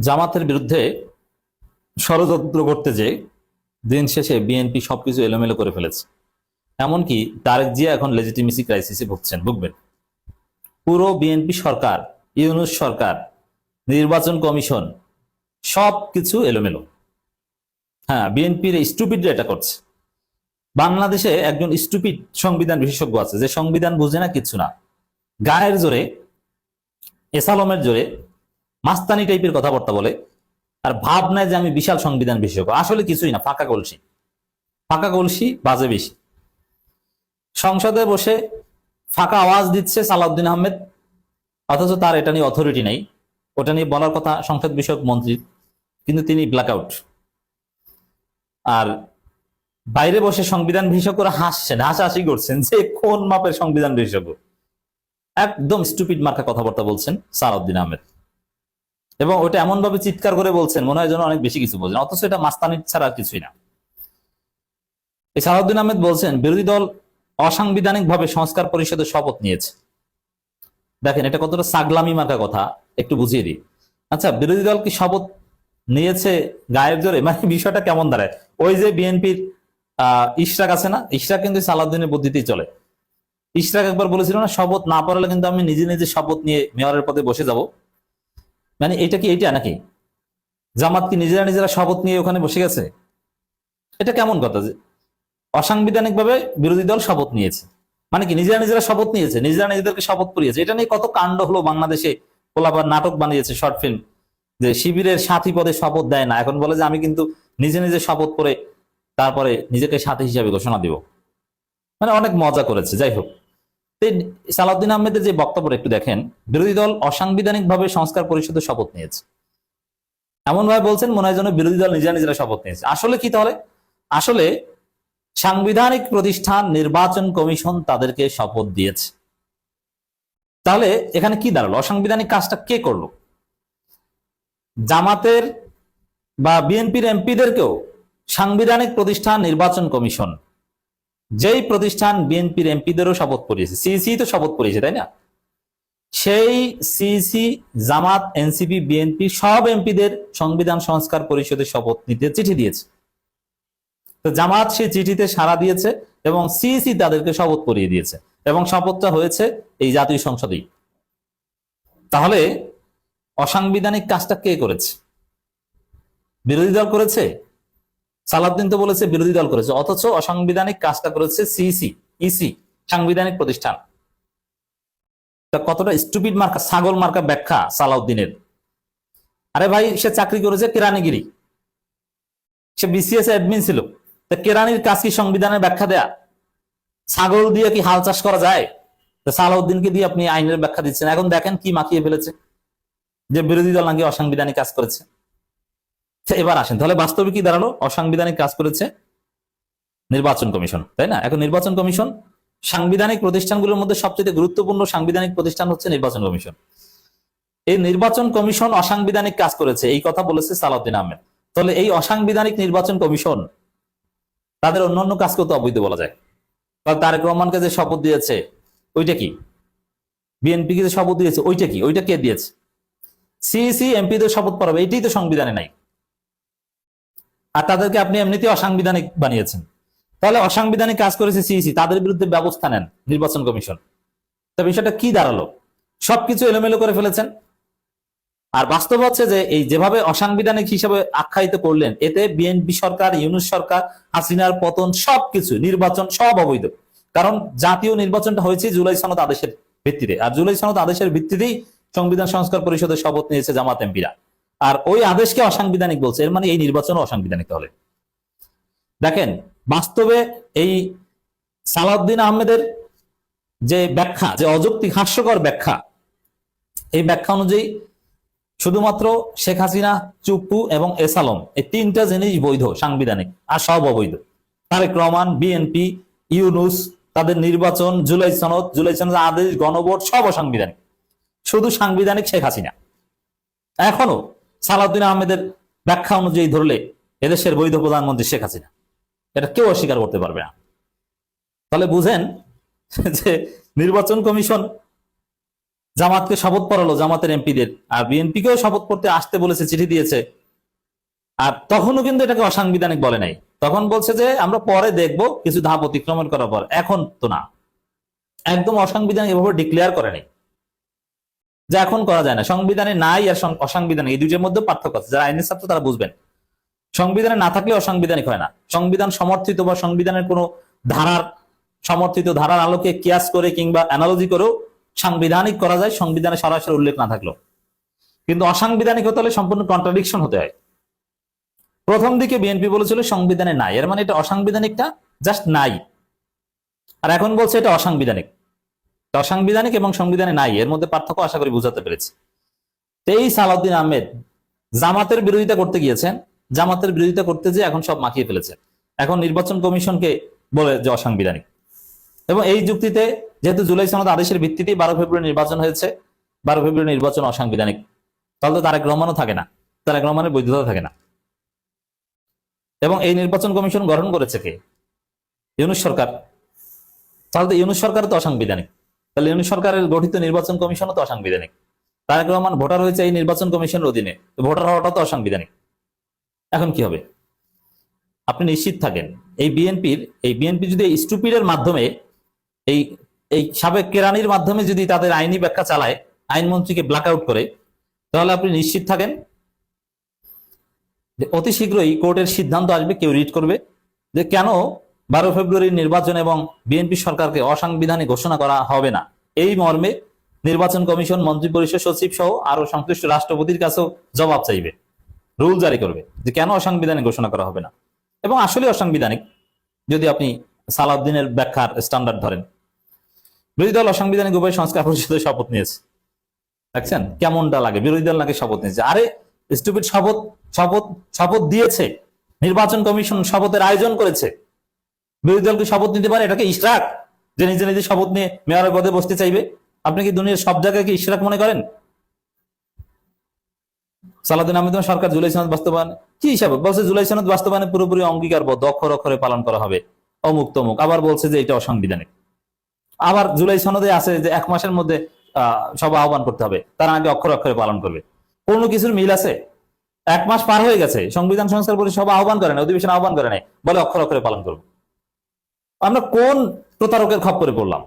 জামাতের বিরুদ্ধে ষড়যন্ত্র করতে যে দিন শেষে বিএনপি সবকিছু এলোমেলো করে ফেলেছে। এমনকি তারেক জিয়া এখন লেজিটিমেসি ক্রাইসিসে ভুগবেন। পুরো বিএনপি সরকার, ইউনূস সরকার, নির্বাচন কমিশন সবকিছু এলোমেলো। হ্যাঁ, বিএনপির স্টুপিডরা এটা করছে। বাংলাদেশে একজন স্টুপিড সংবিধান বিশেষজ্ঞ আছে, যে সংবিধান বুঝে না, কিছু না, গায়ের জোরে, এসালমের জোরে মাস্তানি টাইপের কথাবার্তা বলে, আর ভাব নেয় যে আমি বিশাল সংবিধান বিশেষজ্ঞ। আসলে কিছুই না, ফাঁকা কলসি, ফাঁকা কলসি, বাজে বেশি। সংসদে বসে ফাঁকা আওয়াজ দিচ্ছে সালাউদ্দিন আহমেদ, অথচ তার এটা নিয়ে অথরিটি নেই। ওটা নিয়ে বলার কথা সংসদ বিষয়ক মন্ত্রীর, কিন্তু তিনি ব্ল্যাকআউট। আর বাইরে বসে সংবিধান বিশেষজ্ঞরা হাসছেন, হাসাহাসি করছেন যে কোন মাপের সংবিধান বিশেষজ্ঞ। একদম স্টুপিড মার্কা কথাবার্তা বলছেন সালাউদ্দিন আহমেদ, এবং ওটা এমন ভাবে চিৎকার করে বলছেন মনে হয় যেন অনেক বেশি কিছু বলছেন, অথচ এটা মাস্তানি ছাড়া আর কিছুই না। এই সালাউদ্দিন আহমেদ বলছেন বিরোধী দল অসাংবিধানিক ভাবে সংস্কার পরিষদের শপথ নিয়েছে। দেখেন এটা কতটা সাগলামি মার্কা কথা, একটু বুঝিয়ে দিই। আচ্ছা, বিরোধী দল কি শপথ নিয়েছে গায়ের জোরে? মানে বিষয়টা কেমন দাঁড়ায়? ওই যে বিএনপির ইশরাক আছে না, ইশরাক কিন্তু সালাউদ্দিনের বুদ্ধিতেই চলে। ইশরাক একবার বলেছিল না, শপথ না পড়ালে কিন্তু আমি নিজে নিজে শপথ নিয়ে মেয়রের পদে বসে যাব। মানে এটা কি এইটা নাকি? জামাত কি নিজেরা নিজেরা শপথ নিয়ে ওখানে বসে গেছে? এটা কেমন কথা যে অসাংবিধানিক ভাবে বিরোধী দল শপথ নিয়েছে? মানে কি নিজেরা নিজেরা শপথ নিয়েছে, নিজেরা নিজেদেরকে শপথ করিয়েছে? এটা নিয়ে কত কাণ্ড হলো বাংলাদেশে। পোলাপার নাটক বানিয়েছে, শর্ট ফিল্ম, যে শিবিরের সাথী পদে শপথ দেয় না, এখন বলে যে আমি কিন্তু নিজে নিজে শপথ করে তারপরে নিজেকে সাথী হিসাবে ঘোষণা দিব। মানে অনেক মজা করেছে। যাই হোক, সালাউদ্দিন আহমেদের যে বক্তব্য একটু দেখেন। বিরোধী দল অসাংবিধানিক ভাবে সংস্কার পরিষদের শপথ নিয়েছে, এমন ভাবে বলছেন মনে হয় যেন বিরোধী দল নিজেরা নিজেরা শপথ নিয়েছে। আসলে কি তাহলে? আসলে সাংবিধানিক প্রতিষ্ঠান নির্বাচন কমিশন তাদেরকে শপথ দিয়েছে। তাহলে এখানে কি দাঁড়ালো? অসাংবিধানিক কাজটা কে করলো? জামাতের বা বিএনপির এমপিদেরকেও সাংবিধানিক প্রতিষ্ঠান নির্বাচন কমিশন, যেই প্রতিষ্ঠান বিএনপির এমপিদেরও শপথ পড়িয়েছে, সিইসি তো শপথ পড়িয়েছে, তাই না? সেই সিইসি, জামাত, এনসিপি, বিএনপি সব এমপিদের সংবিধান সংস্কার পরিষদের শপথ নিতে চিঠি দিয়েছে। তো জামাত সেই চিঠিতে সাড়া দিয়েছে এবং সিইসি তাদেরকে শপথ পড়িয়ে দিয়েছে, এবং শপথটা হয়েছে এই জাতীয় সংসদেই। তাহলে অসাংবিধানিক কাজটা কে করেছে? বিরোধী দল করেছে? সালাউদ্দিন তো বলেছে বিরোধী দল করেছে, অথচ অসাংবিধানিক কাজটা করেছে সিইসি, ইসি, সাংবিধানিক প্রতিষ্ঠান। কতটা স্টুপিড মার্কা, ছাগল মার্কা ব্যাখ্যা সালাউদ্দিনের। আরে ভাই, সে চাকরি করেছে কেরানিগিরি, সে বিসিএস অ্যাডমিন ছিল। কেরানির কাজ কি সংবিধানের ব্যাখ্যা দেয়া? ছাগল দিয়ে কি হাল চাষ করা যায়? সালাউদ্দিনকে দিয়ে আপনি আইনের ব্যাখ্যা দিচ্ছেন। এখন দেখেন কি মাখিয়ে ফেলেছে, যে বিরোধী দল নাকি অসাংবিধানিক কাজ করেছে। এবার আসেন তাহলে বাস্তবে কি দাঁড়ালো? অসাংবিধানিক কাজ করেছে নির্বাচন কমিশন, তাই না? এখন নির্বাচন কমিশন, সাংবিধানিক প্রতিষ্ঠানগুলোর মধ্যে সবচেয়ে গুরুত্বপূর্ণ সাংবিধানিক প্রতিষ্ঠান হচ্ছে নির্বাচন কমিশন। এই নির্বাচন কমিশন অসাংবিধানিক কাজ করেছে, এই কথা বলেছে সালাউদ্দিন আহমেদ। তাহলে এই অসাংবিধানিক নির্বাচন কমিশন তাদের অন্যান্য কাজকেও তো অবৈধ বলা যায়। তারেক রহমানকে যে শপথ দিয়েছে ওইটা কি? বিএনপিকে যে শপথ দিয়েছে ওইটা কি? ওইটা কে দিয়েছে? সিইসি এমপিদের শপথ পড়াবে, এইটাই তো সংবিধানে নাই। আর তাদেরকে আপনি এমনিতে অসাংবিধানিক বানিয়েছেন। তাহলে অসাংবিধানিক কাজ করেছে সিইসি, তাদের বিরুদ্ধে ব্যবস্থা নেন নির্বাচন কমিশন। তা বিষয়টা কি দাঁড়ালো? সবকিছু এলোমেলো করে ফেলেছেন। আর বাস্তব হচ্ছে যে এই যেভাবে অসাংবিধানিক হিসেবে আখ্যায়িত করলেন, এতে বিএনপি সরকার, ইউনূস সরকার, হাসিনার পতন, সবকিছু, নির্বাচন সব অবৈধ। কারণ জাতীয় নির্বাচনটা হয়েছে জুলাই সনদ আদেশের ভিত্তিতে, আর জুলাই সনদ আদেশের ভিত্তিতেই সংবিধান সংস্কার পরিষদের শপথ নিয়েছে জামাত এমপিরা। আর ওই আদেশকে অসাংবিধানিক বলছে, এর মানে এই নির্বাচনও অসাংবিধানিক। তাহলে দেখেন বাস্তবে এই সালাউদ্দিন আহমেদের যে ব্যাখ্যা, যে অযৌক্তিক হাস্যকর ব্যাখ্যা, এই ব্যাখ্যা অনুযায়ী শুধুমাত্র শেখ হাসিনা, চুপ্পু এবং এসালম, এই তিনটা জিনিস বৈধ সাংবিধানিক, আর সব অবৈধ। তারেক রহমান, বিএনপি, ইউনূস, তাদের নির্বাচন, জুলাই সনদ আদেশ, গণভোট সব অসাংবিধানিক। শুধু সাংবিধানিক শেখ হাসিনা। এখনো সালাউদ্দিন আহমেদের ব্যাখ্যা অনুযায়ী ধরলে এদেশের বৈধ প্রধানমন্ত্রী শেখ হাসিনা, এটা কেউ অস্বীকার করতে পারবে না। তাহলে বুঝেন যে নির্বাচন কমিশন জামাতকে শপথ পড়ালো, জামাতের এমপিদের, আর বিএনপিকেও শপথ করতে আসতে বলেছে, চিঠি দিয়েছে। আর তখনও কিন্তু এটাকে অসাংবিধানিক বলে নাই, তখন বলছে যে আমরা পরে দেখব কিছু ধাপ অতিক্রমণ করার পর, এখন তো না। একদম অসাংবিধানিক এভাবে ডিক্লেয়ার করে নাই যে এখন করা যায় না। সংবিধানে নাই আর অসাংবিধানিক এই দুইটার মধ্যে পার্থক্য আছে, যারা আইনের ছাত্র তারা বুঝবেন। সংবিধানে না থাকলে অসাংবিধানিক হয় না। সংবিধান সমর্থিত বা সংবিধানের কোনো ধারার সমর্থিত ধারার আলোকে কিয়াস করে কিংবা অ্যানালজি করেও সাংবিধানিক করা যায়, সংবিধানে সরাসরি উল্লেখ না থাকলেও। কিন্তু অসাংবিধানিক হতে হলে সম্পূর্ণ কন্ট্রাডিকশন হতে হয়। প্রথম দিকে বিএনপি বলেছিল সংবিধানে নাই, এর মানে এটা অসাংবিধানিকটা জাস্ট নাই। আর এখন বলছে এটা অসাংবিধানিক। অসাংবিধানিক এবং সংবিধানে নাই এর মধ্যে পার্থক্য আশা করি বুঝাতে পেরেছি। এই সালাউদ্দিন আহমেদ জামাতের বিরোধিতা করতে গিয়েছেন, জামাতের বিরোধিতা করতে যে এখন সব মাখিয়ে ফেলেছেন। এখন নির্বাচন কমিশনকে বলে যে অসাংবিধানিক, এবং এই যুক্তিতে যেহেতু জুলাই সনদ আদেশের ভিত্তিতে 12 ফেব্রুয়ারি নির্বাচন হয়েছে, 12 ফেব্রুয়ারি নির্বাচন অসাংবিধানিক, তাহলে তো তারেক রহমানও থাকে না, তারেক রহমানের বৈধতা থাকে না। এবং এই নির্বাচন কমিশন গঠন করেছে কে? ইউনূস সরকার। তাহলে তো ইউনূস সরকার তো অসাংবিধানিক, তাহলে ইউনূস সরকারের গঠিত নির্বাচন কমিশনও তো অসাংবিধানিক। তারেক রহমান ভোটার হয়েছে এই নির্বাচন কমিশনের অধীনে, ভোটার হওয়াটা তো অসাংবিধানিক। এখন কি হবে? আপনি নিশ্চিত থাকেন এই বিএনপি যদি স্টুপিডের মাধ্যমে, এই এই সাবেক কেরানির মাধ্যমে যদি তাদের আইনি ব্যাখ্যা চালায়, আইনমন্ত্রীকে ব্ল্যাক আউট করে, তাহলে আপনি নিশ্চিত থাকেন যে অতি শীঘ্রই কোর্টের সিদ্ধান্ত আসবে, কেউ রিট করবে যে কেন 12 ফেব্রুয়ারির নির্বাচন এবং বিএনপি সরকারকে অসাংবিধানিক ঘোষণা করা হবে না। এই মর্মে নির্বাচন কমিশন, মন্ত্রিপরিষদ সচিব সহ আরো সংশ্লিষ্ট রাষ্ট্রপতির কাছেও জবাব চাইবে, রুল জারি করবে যে কেন অসাংবিধানিক ঘোষণা করা হবে না। এবং আসলে অসাংবিধানিক যদি আপনি সালাউদ্দিনের ব্যাখ্যার স্ট্যান্ডার্ড ধরেন। বিরোধী দল অসাংবিধানিক উপায়ে সংস্কার পরিষদের শপথ নিয়েছে, দেখছেন কেমনটা লাগে? বিরোধী দল নাকি শপথ নিয়েছে? আরে স্টুপিড, শপথ শপথ শপথ দিয়েছে, নির্বাচন কমিশন শপথের আয়োজন করেছে। বিরোধী দলকে শপথ নিতে পারে? এটাকে ইশরাক, যে নিজে নিজে শপথ নিয়ে মেয়রের পদে বসতে চাইবে? আপনি কি দুনিয়ার সব জায়গায় কি ইশরাক মনে করেন? সালাউদ্দিন আহমেদ সরকার জুলাই সনদ বাস্তবায়ন কি হিসাবে বলছে? জুলাই সনদ বাস্তবায়নে পুরোপুরি অঙ্গীকারবদ্ধ, অক্ষর অক্ষরে পালন করা হবে, অমুক তমুক। আবার বলছে যে এটা অসাংবিধানিক। আবার জুলাই সনদে আছে যে 1 মাসের মধ্যে সভা আহ্বান করতে হবে, তার আগে অক্ষর অক্ষরে পালন করবে। কোনো কিছুর মিল আছে? 1 মাস পার হয়ে গেছে, সংবিধান সংস্কার পরিষদ সভা আহ্বান করে নাই, অধিবেশন আহ্বান করে নাই, বলে অক্ষর অক্ষরে পালন করবো। আমরা কোন প্রতারকের খপ্পরে পড়লাম?